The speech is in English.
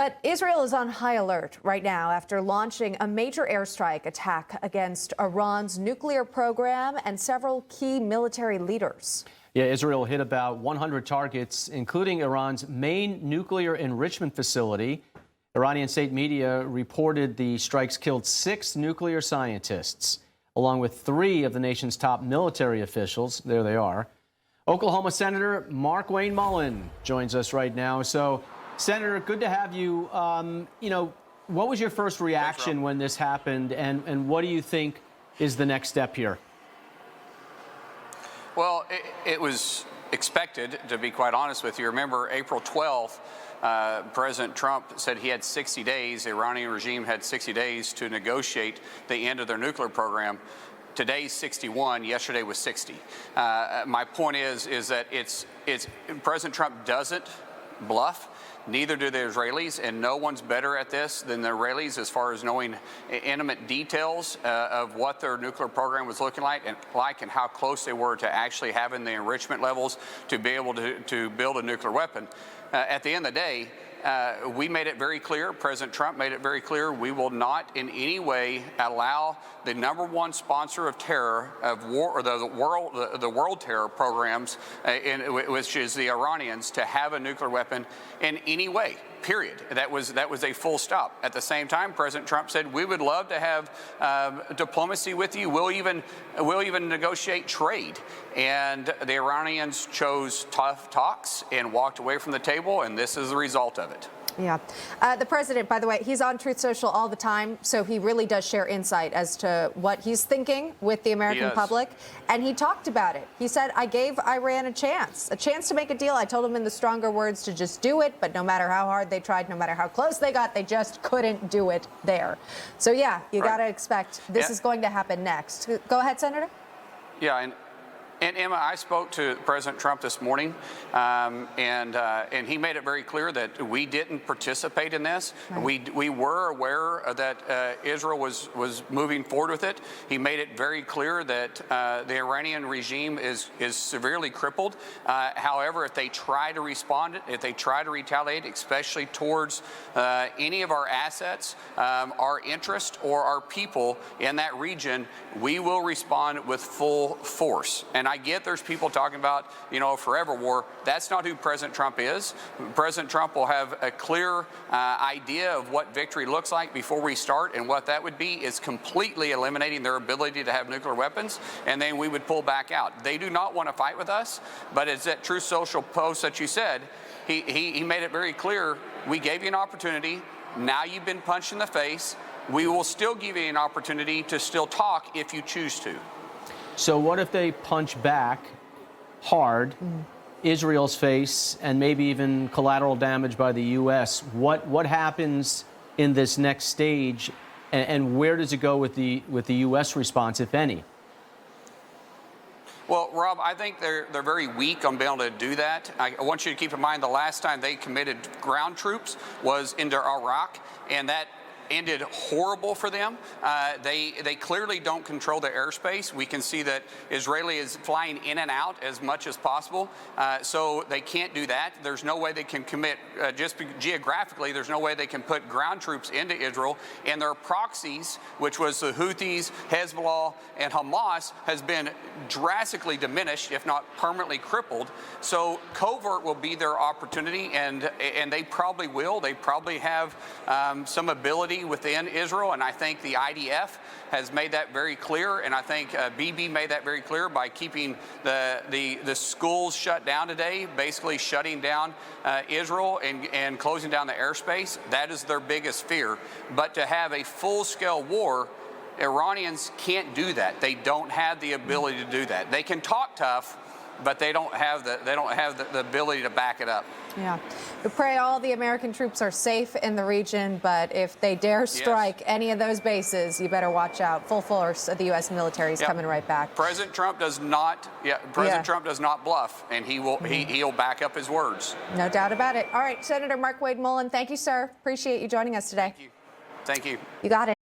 But Israel is on high alert right now after launching a major airstrike attack against Iran's nuclear program and several key military leaders. Yeah, Israel hit about 100 targets, including Iran's main nuclear enrichment facility. Iranian state media reported the strikes killed 6 nuclear scientists, along with 3 of the nation's top military officials. There they are. Oklahoma Senator Markwayne Mullin joins us right now. So, Senator, good to have you. What was your first reaction when this happened, and what do you think is the next step here? Well, it was expected, to be quite honest with you. Remember, April 12th, President Trump said he had 60 days, the Iranian regime had 60 days to negotiate the end of their nuclear program. Today's 61, yesterday was 60. My point is that it's President Trump doesn't bluff. Neither do the Israelis, and no one's better at this than the Israelis as far as knowing intimate details of what their nuclear program was looking like and how close they were to actually having the enrichment levels to be able to build a nuclear weapon. At the end of the day, we made it very clear, President Trump made it very clear, we will not in any way allow the #1 sponsor of terror, of war, or the world terror programs, which is the Iranians, to have a nuclear weapon in any way. Period. That was a full stop. At the same time, President Trump said we would love to have diplomacy with you. We'll even negotiate trade. And the Iranians chose tough talks and walked away from the table, and this is the result of it. Yeah. The president, by the way, he's on Truth Social all the time, so he really does share insight as to what he's thinking with the American public. And he talked about it. He said, I gave Iran a chance to make a deal. I told him in the stronger words to just do it, but no matter how hard they tried, no matter how close they got, they just couldn't do it there. So, yeah, you got to expect this is going to happen next. Go ahead, Senator. Yeah, and Emma, I spoke to President Trump this morning, and he made it very clear that we didn't participate in this. Right. We were aware that Israel was moving forward with it. He made it very clear that the Iranian regime is severely crippled. However, if they try to respond, if they try to retaliate, especially towards any of our assets, our interest, or our people in that region, we will respond with full force. And I get there's people talking about, forever war. That's not who President Trump is. President Trump will have a clear idea of what victory looks like before we start, and what that would be is completely eliminating their ability to have nuclear weapons, and then we would pull back out. They do not want to fight with us, but it's that Truth Social post that you said, he made it very clear, we gave you an opportunity, now you've been punched in the face, we will still give you an opportunity to still talk if you choose to. So what if they punch back hard, Israel's face, and maybe even collateral damage by the U.S.? What happens in this next stage, and where does it go with the U.S. response, if any? Well, Rob, I think they're very weak on being able to do that. I want you to keep in mind the last time they committed ground troops was into Iraq, and that ended horrible for them. They clearly don't control the airspace. We can see that Israeli is flying in and out as much as possible, so they can't do that. There's no way they can commit, geographically, there's no way they can put ground troops into Israel, and their proxies, which was the Houthis, Hezbollah, and Hamas, has been drastically diminished, if not permanently crippled. So covert will be their opportunity, and they probably will. They probably have some ability within Israel, and I think the IDF has made that very clear, and I think Bibi made that very clear by keeping the schools shut down today, basically shutting down Israel and closing down the airspace. That is their biggest fear. But to have a full-scale war, Iranians can't do that. They don't have the ability to do that. They can talk tough, but they don't have the ability to back it up. Yeah. We pray all the American troops are safe in the region, but if they dare strike any of those bases, you better watch out. Full force of the U.S. military is coming right back. President Trump does not. Trump does not bluff, and he'll back up his words. No doubt about it. All right, Senator Markwayne Mullin, thank you, sir. Appreciate you joining us today. Thank you. You got it.